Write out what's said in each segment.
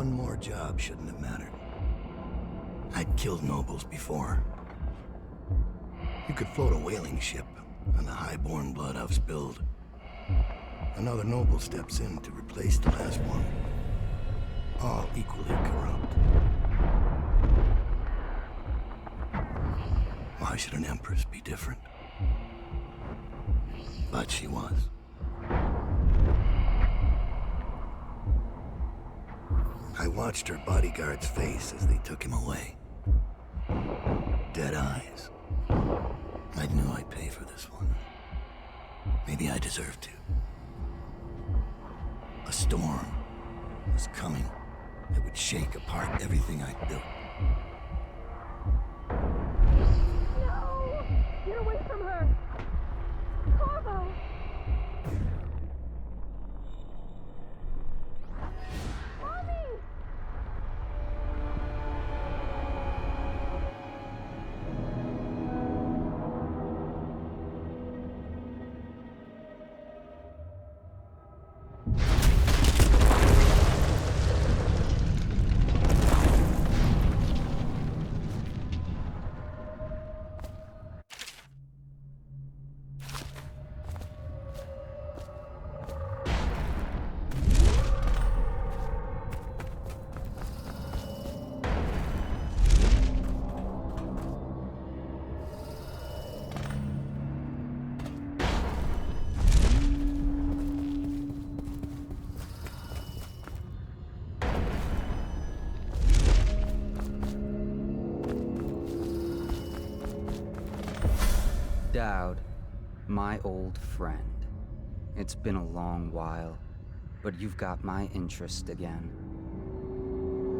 one more job shouldn't have mattered. I'd killed nobles before. You could float a whaling ship on the high-born blood I've spilled. Another noble steps in to replace the last one. All equally corrupt. Why should an empress be different? But she was. I watched her bodyguard's face as they took him away. Dead eyes. I knew I'd pay for this one. Maybe I deserved to. A storm was coming that would shake apart everything I'd built. No! Get away from her! Corvo! Mommy! Daud, my old friend. It's been a long while, but you've got my interest again.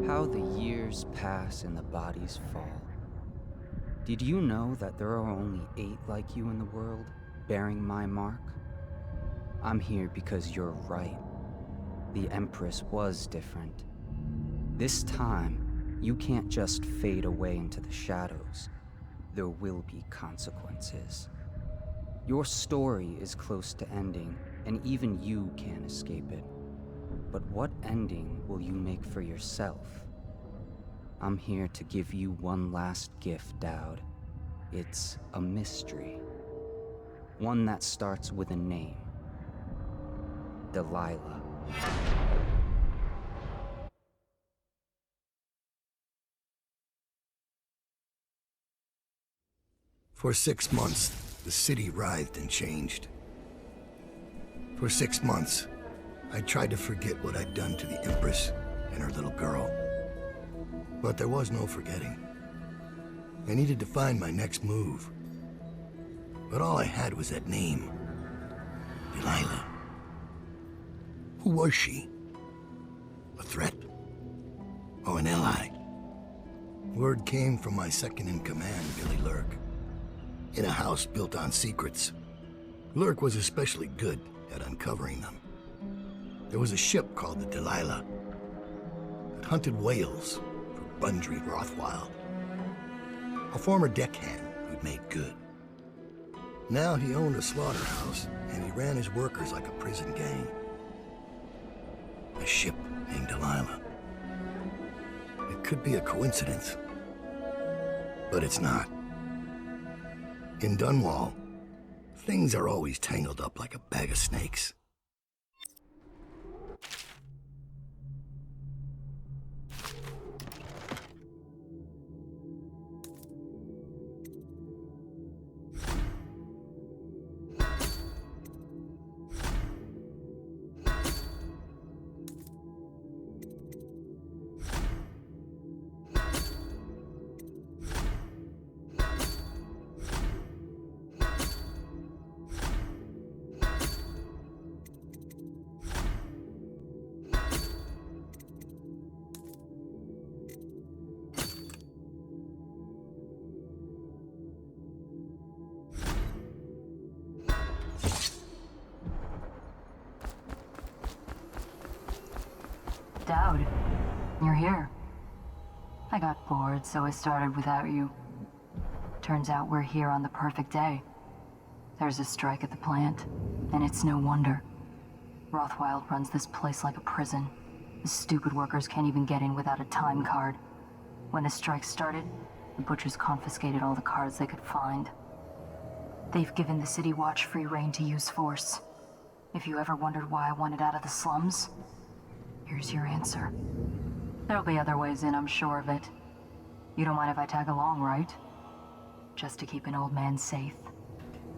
How the years pass and the bodies fall. Did you know that there are only 8 like you in the world, bearing my mark? I'm here because you're right. The Empress was different. This time, you can't just fade away into the shadows. There will be consequences. Your story is close to ending, and even you can't escape it. But what ending will you make for yourself? I'm here to give you one last gift, Daud. It's a mystery. One that starts with a name. Delilah. For 6 months, the city writhed and changed. For 6 months, I tried to forget what I'd done to the Empress and her little girl. But there was no forgetting. I needed to find my next move. But all I had was that name. Delilah. Who was she? A threat? Or an ally? Word came from my second-in-command, Billy Lurk. In a house built on secrets. Lurk was especially good at uncovering them. There was a ship called the Delilah that hunted whales for Bundry Rothwild. A former deckhand who'd made good. Now he owned a slaughterhouse and he ran his workers like a prison gang. A ship named Delilah. It could be a coincidence, but it's not. In Dunwall, things are always tangled up like a bag of snakes. Daud, you're here. I got bored, so I started without you. Turns out we're here on the perfect day. There's a strike at the plant, and it's no wonder. Rothwild runs this place like a prison. The stupid workers can't even get in without a time card. When the strike started, the butchers confiscated all the cards they could find. They've given the City Watch free rein to use force. If you ever wondered why I wanted out of the slums, here's your answer. There'll be other ways in, I'm sure of it. You don't mind if I tag along, right? Just to keep an old man safe.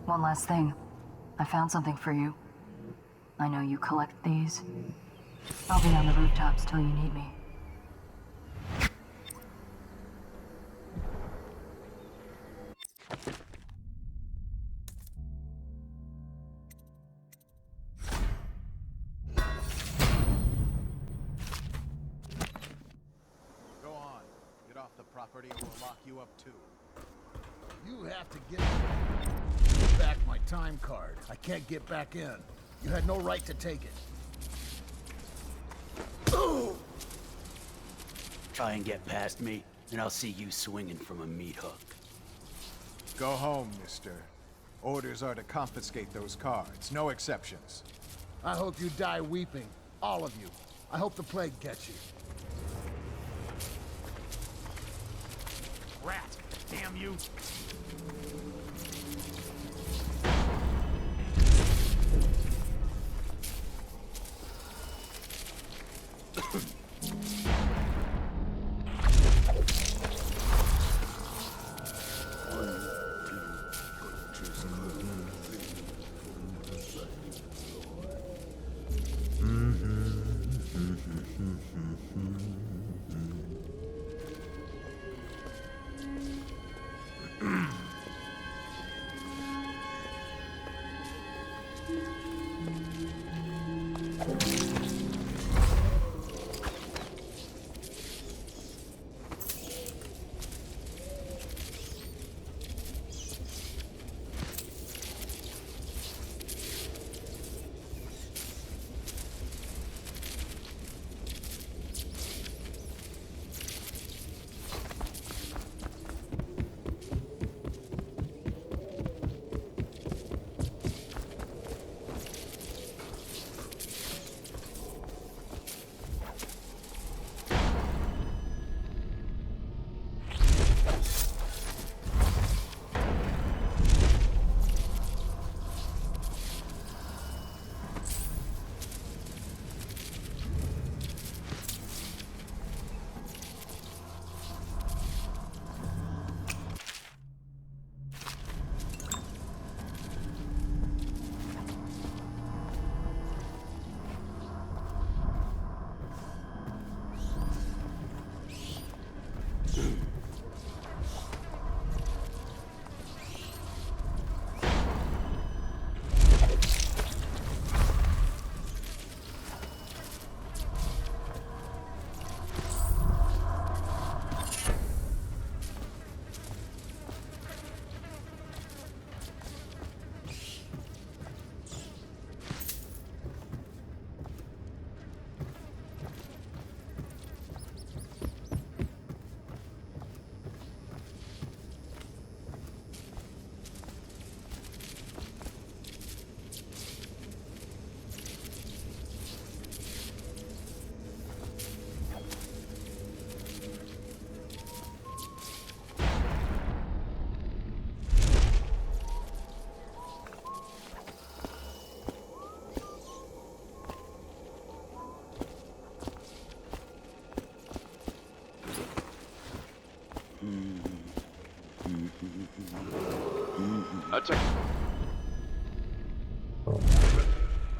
One last thing. I found something for you. I know you collect these. I'll be on the rooftops till you need me. Go on. Get off the property or we'll lock you up too. You have to get back my time card. I can't get back in. You had no right to take it. Try and get past me, and I'll see you swinging from a meat hook. Go home, mister. Orders are to confiscate those cards. No exceptions. I hope you die weeping. All of you. I hope the plague gets you. Rat! Damn you!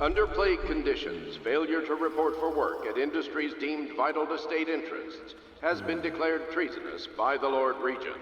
Under plague conditions, failure to report for work at industries deemed vital to state interests has been declared treasonous by the Lord Regent.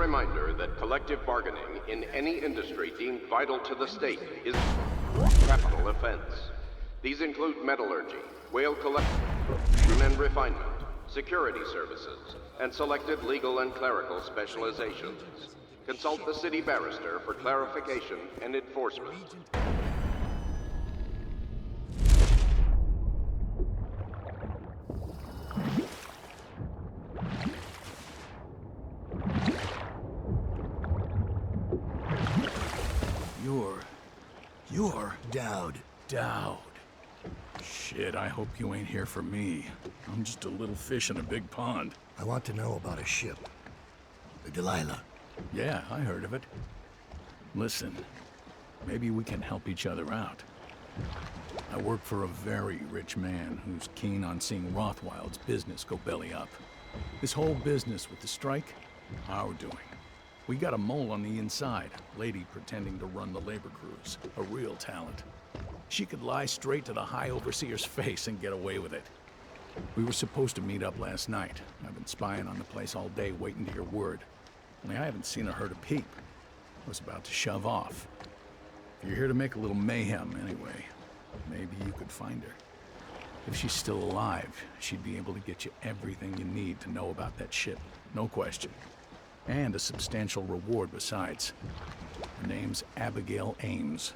reminder that collective bargaining in any industry deemed vital to the state is a capital offense. These include metallurgy, whale collection and refinement, security services, and selected legal and clerical specializations. Consult the city barrister for clarification and enforcement. You're Dowd. Shit, I hope you ain't here for me. I'm just a little fish in a big pond. I want to know about a ship. The Delilah. Yeah, I heard of it. Listen, maybe we can help each other out. I work for a very rich man who's keen on seeing Rothwild's business go belly up. This whole business with the strike, our doing. We got a mole on the inside, lady pretending to run the labor crews, a real talent. She could lie straight to the High Overseer's face and get away with it. We were supposed to meet up last night. I've been spying on the place all day waiting to hear word. Only I haven't seen or heard a peep. I was about to shove off. If you're here to make a little mayhem anyway, maybe you could find her. If she's still alive, she'd be able to get you everything you need to know about that ship. No question. And a substantial reward besides. Her name's Abigail Ames.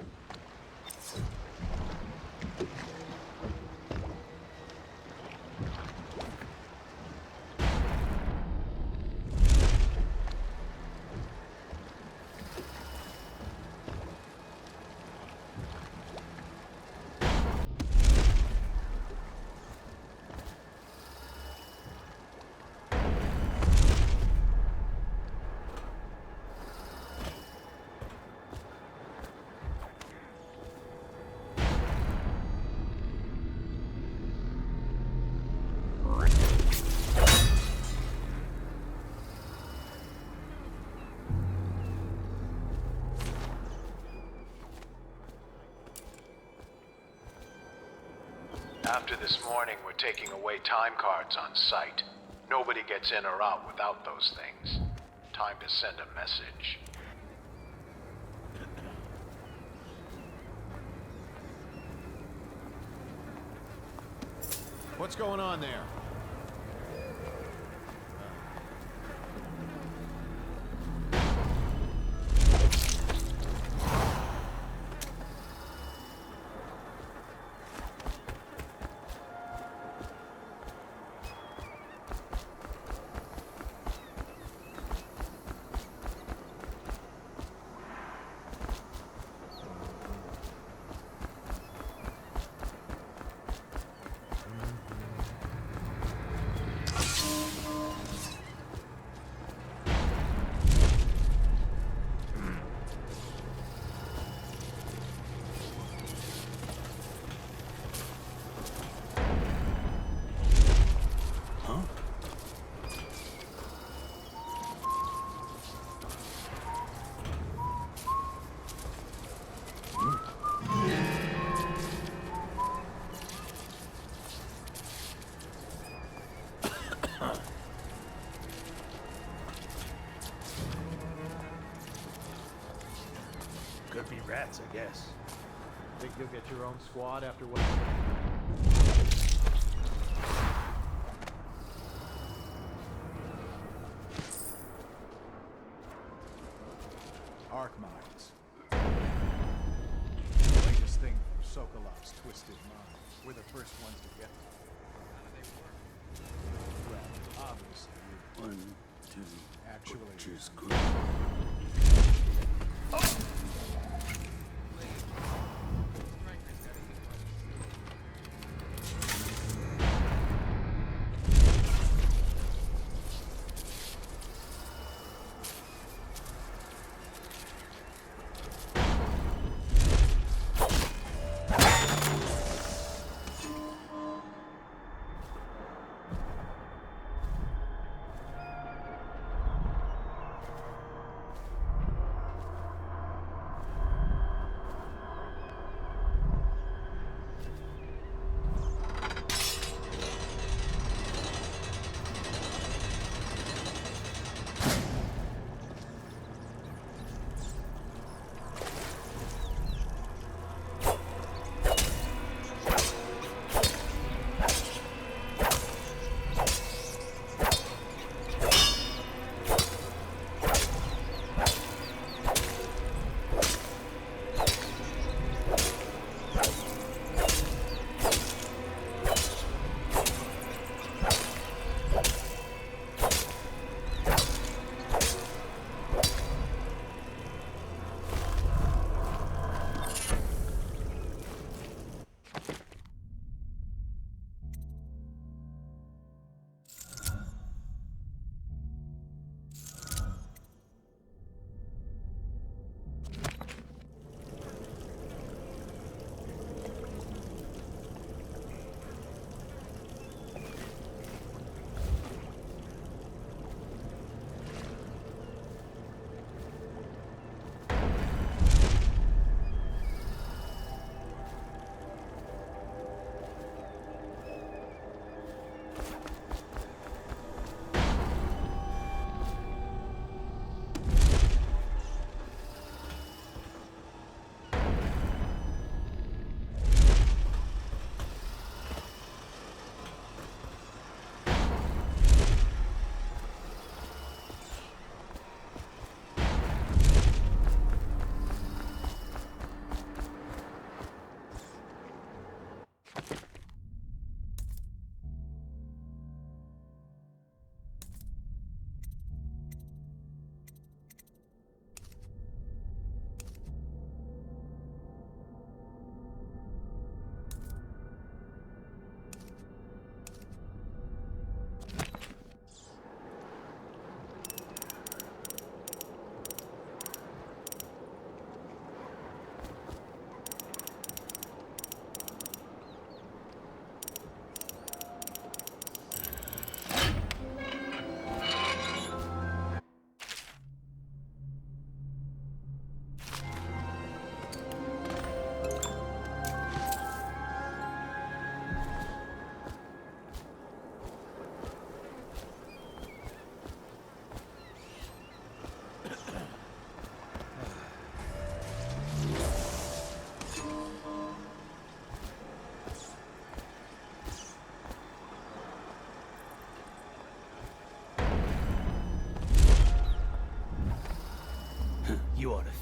After this morning, we're taking away time cards on site. Nobody gets in or out without those things. Time to send a message. What's going on there? Could be rats, I guess. Think you'll get your own squad after what? Arc mines. Latest thing from Sokolov's twisted mind. We're the first ones to get them. How do they work? Well, obviously. 1, 2. Actually. Butcher's Crew.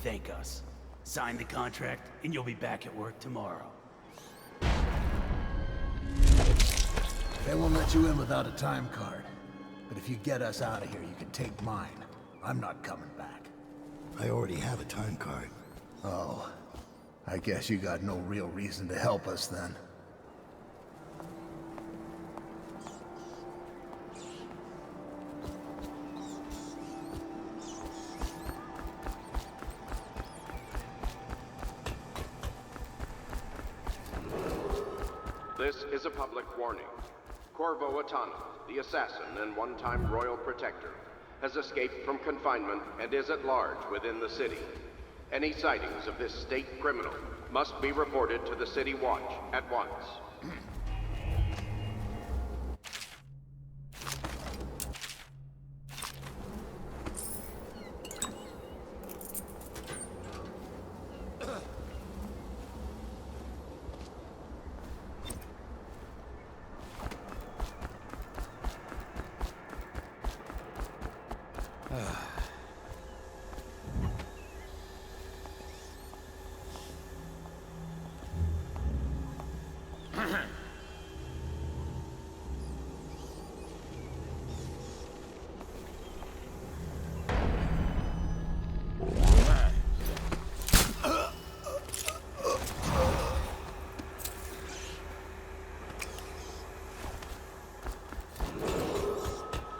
thank us. Sign the contract, and you'll be back at work tomorrow. They won't let you in without a time card. But if you get us out of here, you can take mine. I'm not coming back. I already have a time card. Oh. I guess you got no real reason to help us then. This is a public warning. Corvo Atana, the assassin and one-time royal protector, has escaped from confinement and is at large within the city. Any sightings of this state criminal must be reported to the City Watch at once.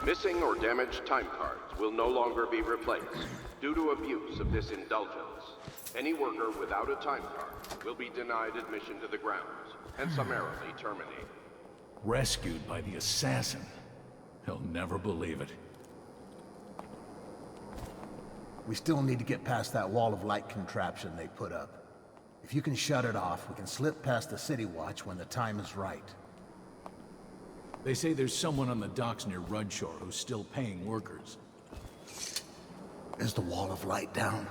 Missing or damaged time cards will no longer be replaced due to abuse of this indulgence. Any worker without a time card will be denied admission to the grounds and summarily terminated. Rescued by the assassin. He'll never believe it. We still need to get past that wall of light contraption they put up. If you can shut it off, we can slip past the City Watch when the time is right. They say there's someone on the docks near Rudshore who's still paying workers. Is the wall of light down?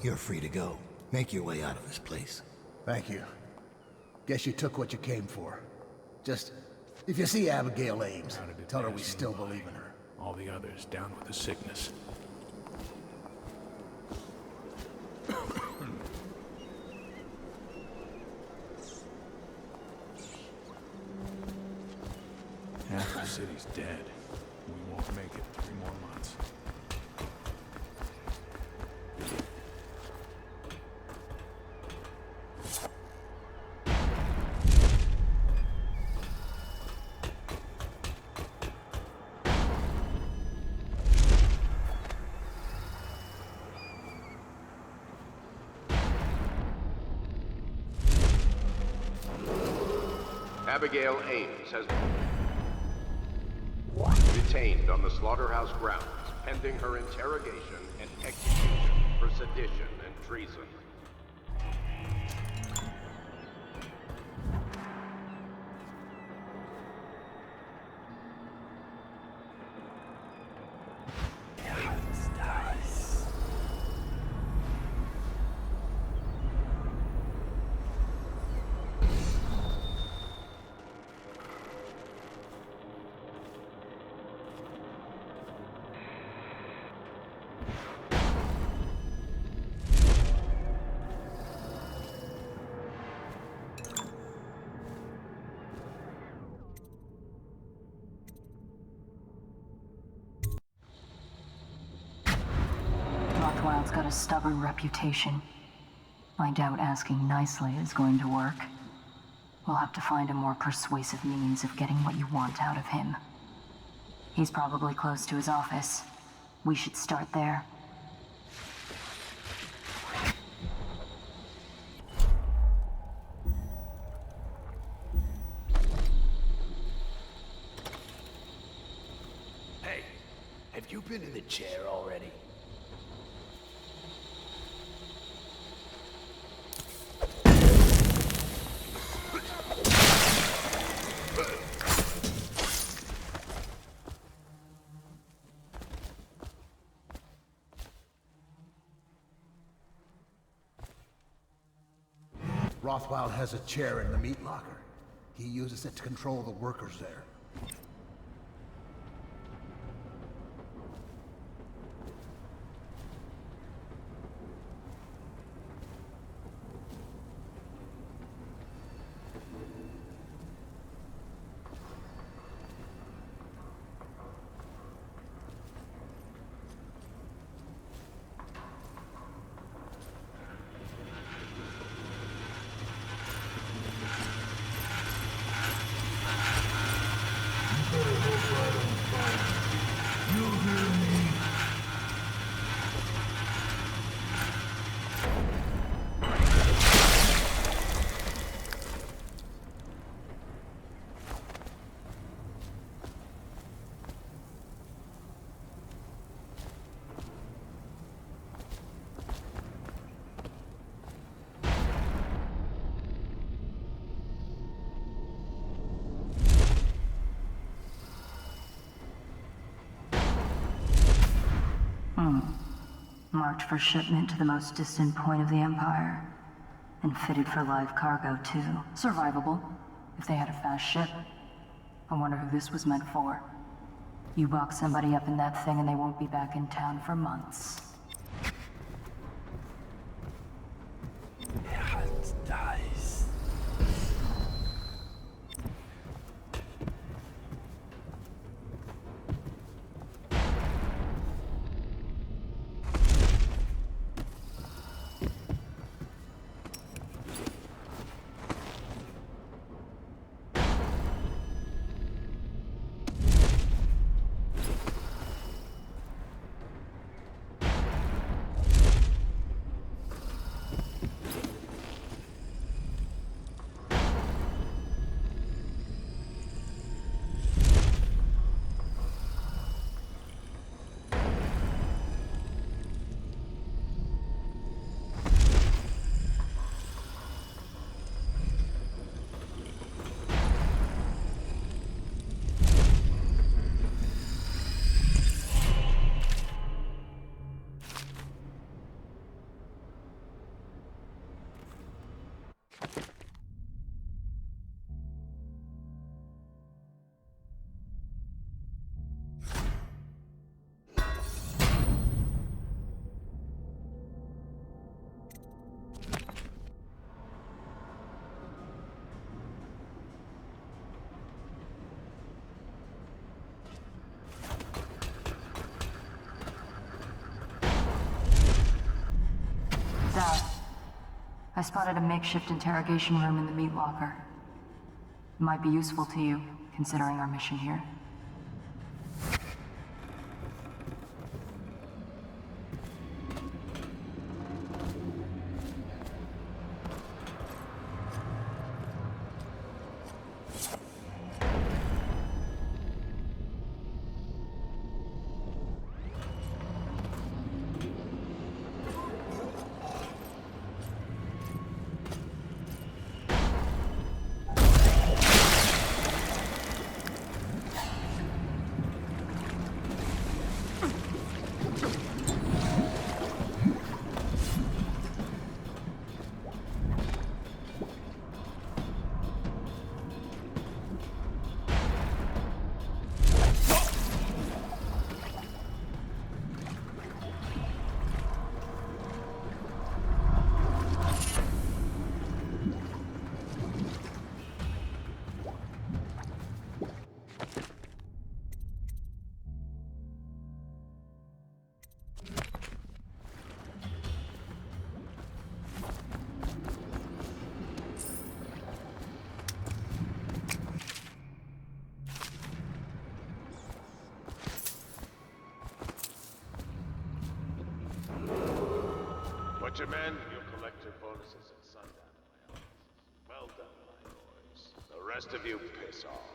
You're free to go. Make your way out of this place. Thank you. Guess you took what you came for. Just, if you see Abigail Ames, tell her we still believe in her. All the others down with the sickness. Half the city's dead. We won't make it 3 more months. Abigail Ames has detained on the slaughterhouse grounds, pending her interrogation and execution for sedition and treason. Rothwild's got a stubborn reputation. I doubt asking nicely is going to work. We'll have to find a more persuasive means of getting what you want out of him. He's probably close to his office. We should start there. Hey, have you been in the chair already? Rothwild has a chair in the meat locker. He uses it to control the workers there. Marked for shipment to the most distant point of the Empire. And fitted for live cargo, too. Survivable, if they had a fast ship. I wonder who this was meant for. You box somebody up in that thing and they won't be back in town for months. Dice. I spotted a makeshift interrogation room in the meat locker. Might be useful to you, considering our mission here. What you men? You'll collect your bonuses at sundown, my elves. Well done, my boys. The rest of you piss off.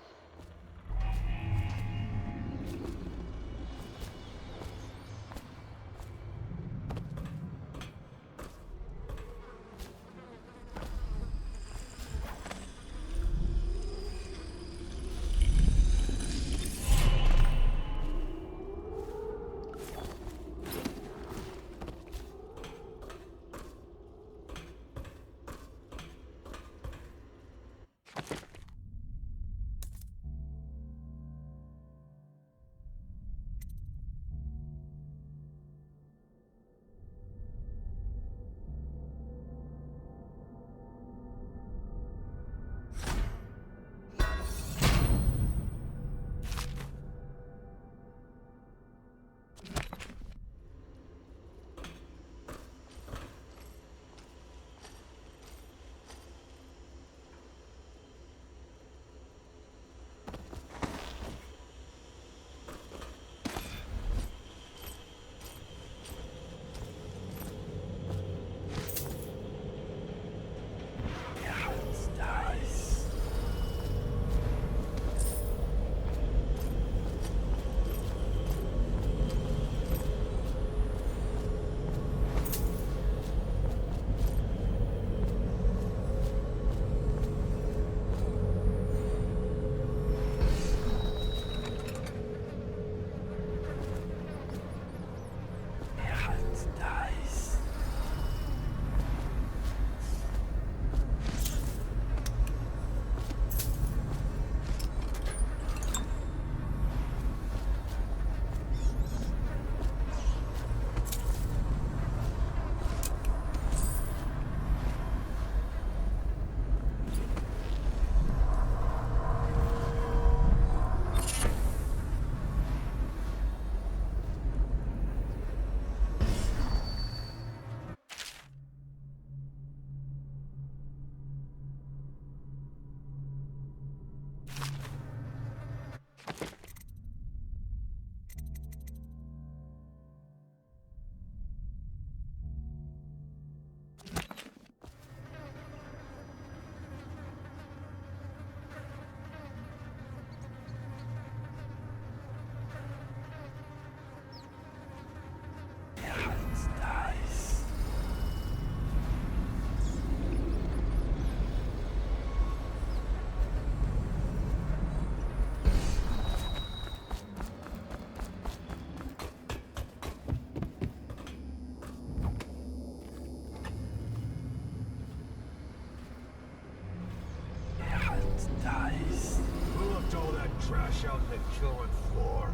trash out on the killing floor.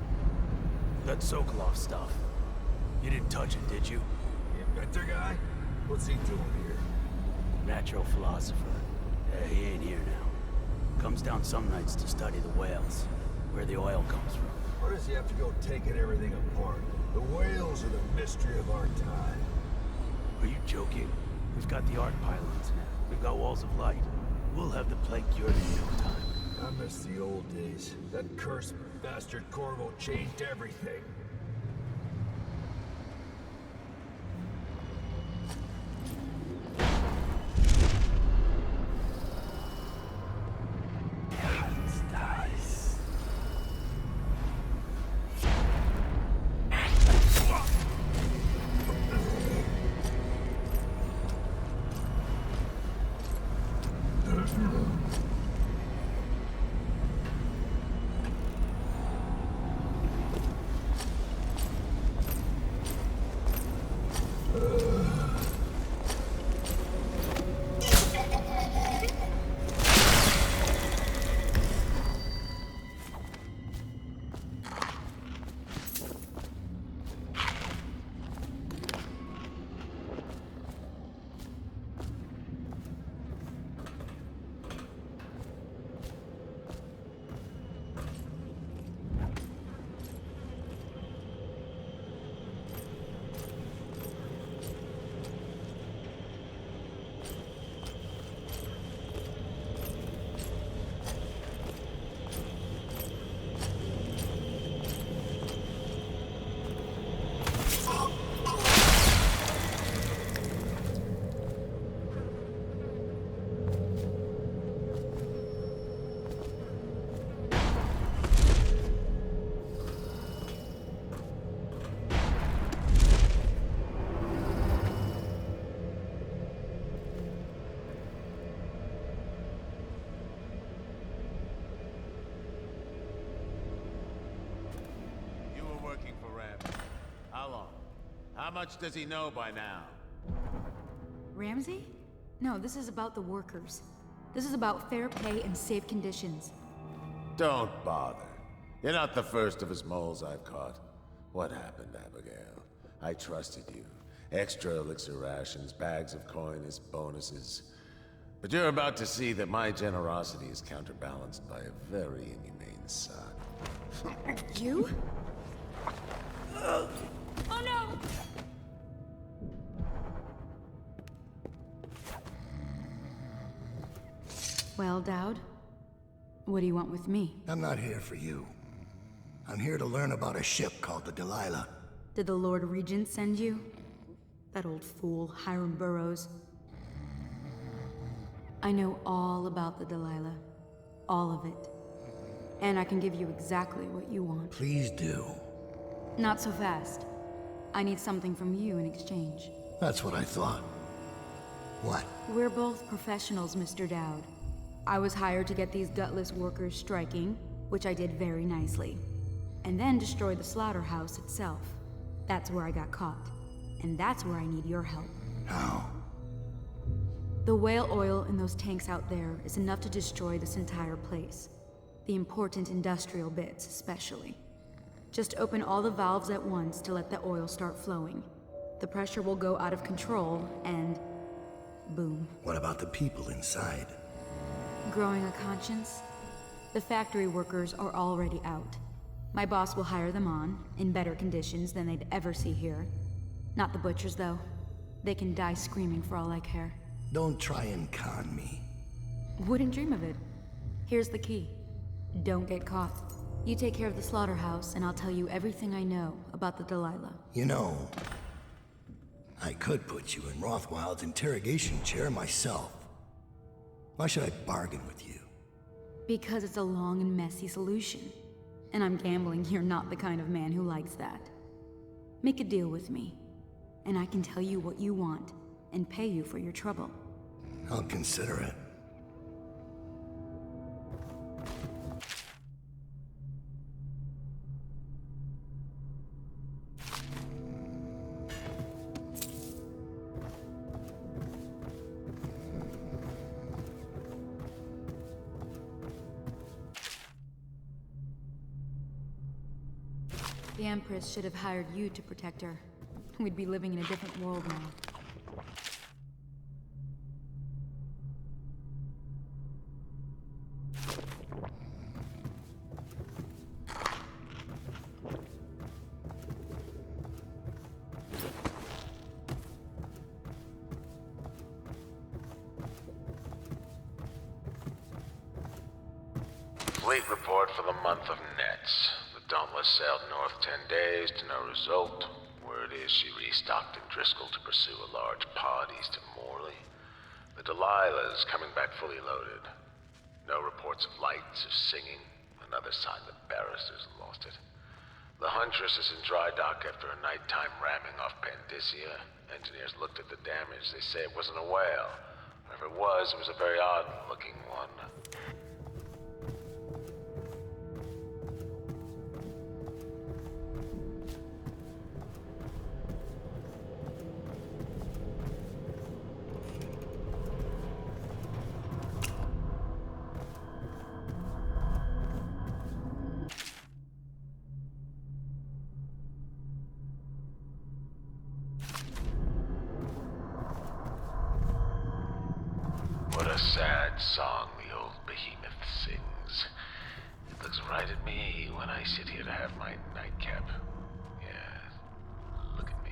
That Sokolov stuff. You didn't touch it, did you? The inventor guy? What's he doing here? Natural philosopher. Yeah, he ain't here now. Comes down some nights to study the whales, where the oil comes from. Why does he have to go taking everything apart? The whales are the mystery of our time. Are you joking? We've got the arc pylons now. We've got walls of light. We'll have the plague cured in no time. I miss the old days. That cursed bastard Corvo changed everything. How much does he know by now? Ramsey? No, this is about the workers. This is about fair pay and safe conditions. Don't bother. You're not the first of his moles I've caught. What happened, Abigail? I trusted you. Extra elixir rations, bags of coin as bonuses. But you're about to see that my generosity is counterbalanced by a very inhumane son. You? Oh no! Well, Dowd, what do you want with me? I'm not here for you. I'm here to learn about a ship called the Delilah. Did the Lord Regent send you? That old fool, Hiram Burrows. I know all about the Delilah. All of it. And I can give you exactly what you want. Please do. Not so fast. I need something from you in exchange. That's what I thought. What? We're both professionals, Mr. Dowd. I was hired to get these gutless workers striking, which I did very nicely. And then destroy the slaughterhouse itself. That's where I got caught. And that's where I need your help. How? The whale oil in those tanks out there is enough to destroy this entire place. The important industrial bits, especially. Just open all the valves at once to let the oil start flowing. The pressure will go out of control, and... boom. What about the people inside? Growing a conscience? The factory workers are already out. My boss will hire them on, in better conditions than they'd ever see here. Not the butchers, though. They can die screaming for all I care. Don't try and con me. Wouldn't dream of it. Here's the key. Don't get caught. You take care of the slaughterhouse, and I'll tell you everything I know about the Delilah. You know, I could put you in Rothwild's interrogation chair myself. Why should I bargain with you? Because it's a long and messy solution. And I'm gambling you're not the kind of man who likes that. Make a deal with me, and I can tell you what you want, and pay you for your trouble. I'll consider it. The Empress should have hired you to protect her. We'd be living in a different world now. Fleet report for the month of Nets. The Dauntless sailed north 10 days to no result. Word is she restocked in Driscoll to pursue a large pod east of Morley. The Delilah's coming back fully loaded. No reports of lights or singing. Another sign the barristers lost it. The Huntress is in dry dock after a nighttime ramming off Pandyssia. Engineers looked at the damage. They say it wasn't a whale. Or if it was a very odd-looking one. What a sad song the old behemoth sings. It looks right at me when I sit here to have my nightcap. Yeah, look at me.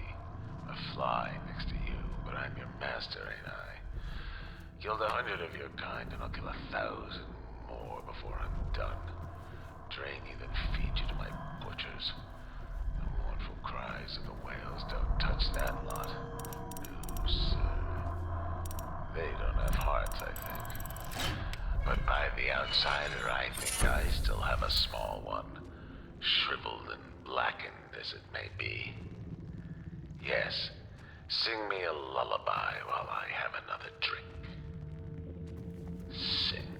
A fly next to you, but I'm your master, ain't I? Killed 100 of your kind, and I'll kill 1,000 more before I'm done. Drain you, then feed you to my butchers. The mournful cries of the whales don't touch that lot. No, sir. They don't have hearts, I think. But by the outsider, I think I still have a small one. Shriveled and blackened as it may be. Yes, sing me a lullaby while I have another drink. Sing.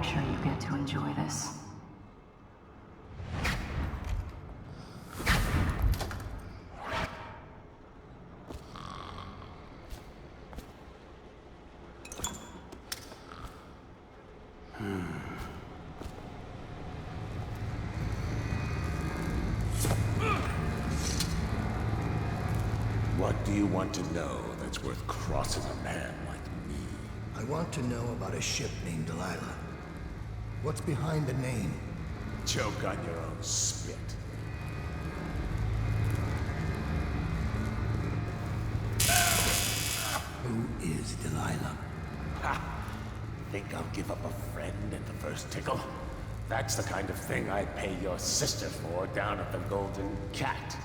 make sure you get to enjoy this. What do you want to know that's worth crossing a man like me? I want to know about a ship named Delilah. What's behind the name? Choke on your own spit. Who is Delilah? Ha! Think I'll give up a friend at the first tickle? That's the kind of thing I'd pay your sister for down at the Golden Cat.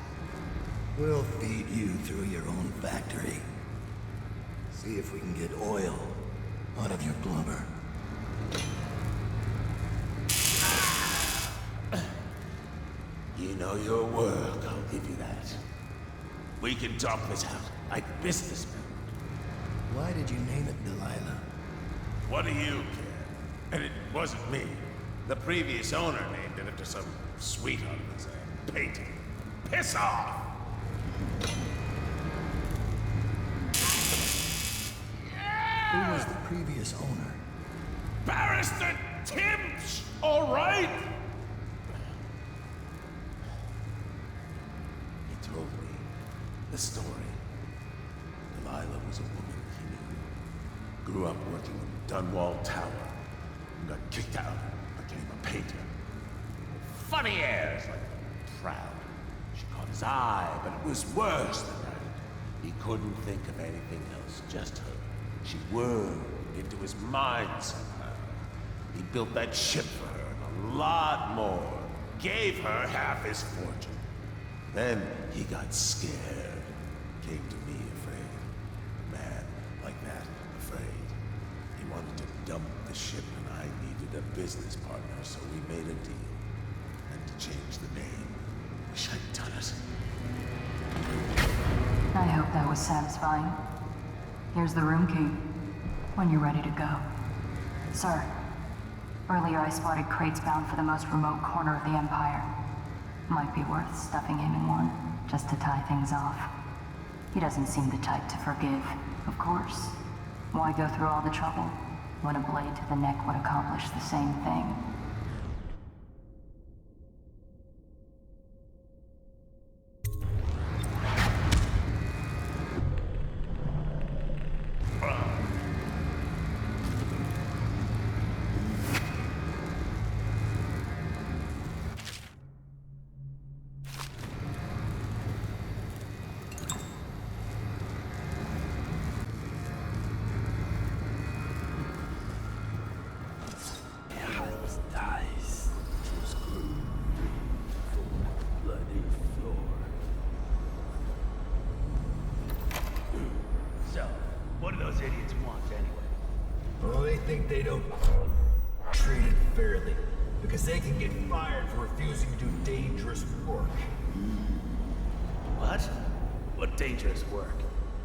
We'll feed you through your own factory. See if we can get oil out of your blubber. You know your work, I'll give you that. We can talk this out, like businessmen. Why did you name it Delilah? What do you care? And it wasn't me. The previous owner named it after some sweetheart of his painting. Piss off! Who was the previous owner? Barrister Timps, all right? He told me the story. Delilah was a woman he knew. Grew up working in Dunwall Tower. And got kicked out, became a painter. Funny airs, like proud. She caught his eye, but it was worse than that. He couldn't think of anything else, just her. She whirled into his mind somehow. He built that ship for her and a lot more. Gave her half his fortune. Then he got scared. Came to me afraid. A man like that, afraid. He wanted to dump the ship and I needed a business partner, so we made a deal. And to change the name. Wish I'd done it. I hope that was satisfying. Here's the room key, when you're ready to go. Sir, earlier I spotted crates bound for the most remote corner of the Empire. Might be worth stuffing him in one, just to tie things off. He doesn't seem the type to forgive, of course. Why go through all the trouble when a blade to the neck would accomplish the same thing? What do those idiots want, anyway? Well, they think they don't treat it fairly, because they can get fired for refusing to do dangerous work. What? What dangerous work?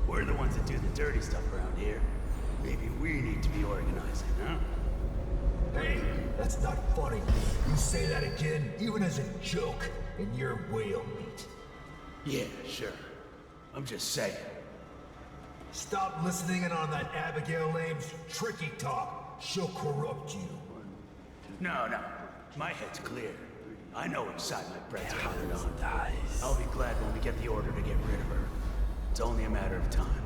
We're the ones that do the dirty stuff around here. Maybe we need to be organizing, huh? Hey, that's not funny. You say that again, even as a joke, and you're whale meat. Yeah, sure. I'm just saying. Stop listening in on that Abigail Ames tricky talk. She'll corrupt you. No. My head's clear. I know which side my bread's covered on. I'll be glad when we get the order to get rid of her. It's only a matter of time.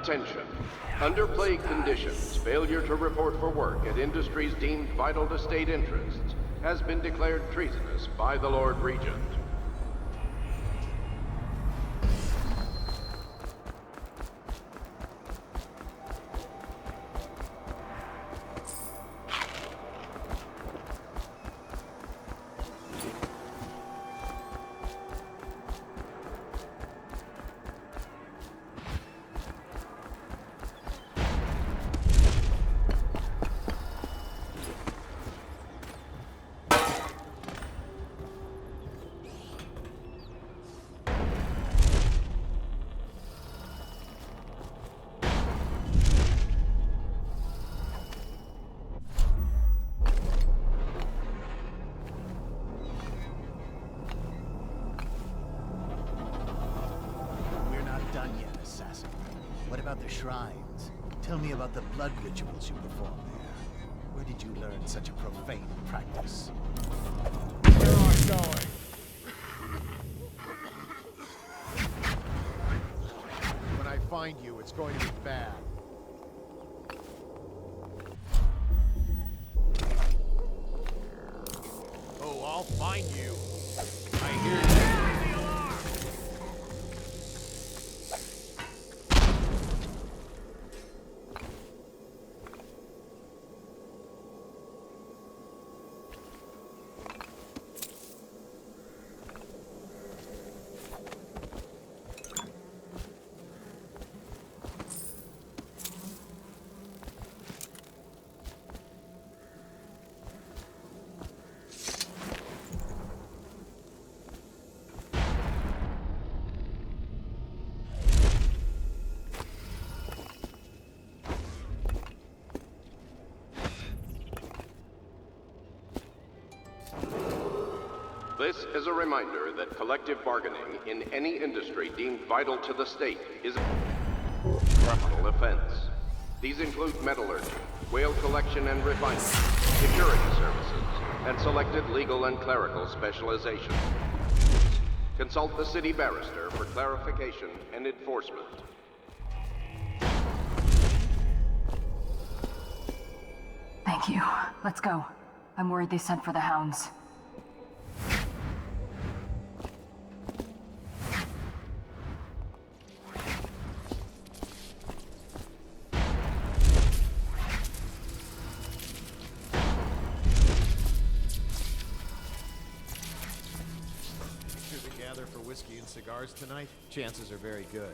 Attention. Under plague conditions, failure to report for work at industries deemed vital to state interests has been declared treasonous by the Lord Regent. What about the shrines? Tell me about the blood rituals you perform there. Where did you learn such a profane practice? Where are you going? When I find you, it's going to be bad. Oh, I'll find you. I hear you. This is a reminder that collective bargaining in any industry deemed vital to the state is a criminal offense. These include metallurgy, whale collection and refinement, security services, and selected legal and clerical specialization. Consult the city barrister for clarification and enforcement. Thank you. Let's go. I'm worried they sent for the hounds. For whiskey and cigars tonight? Chances are very good.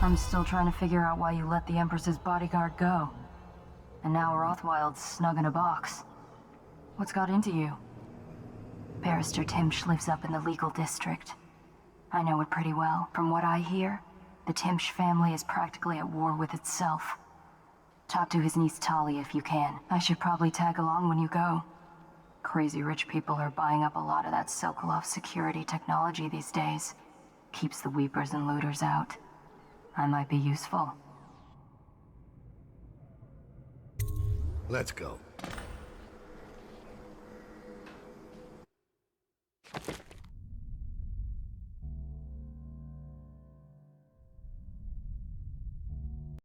I'm still trying to figure out why you let the Empress's bodyguard go. And now Rothwild's snug in a box. What's got into you? Barrister Timsh lives up in the legal district. I know it pretty well. From what I hear, the Timsh family is practically at war with itself. Talk to his niece Talia if you can. I should probably tag along when you go. Crazy rich people are buying up a lot of that Sokolov security technology these days. Keeps the weepers and looters out. I might be useful. Let's go.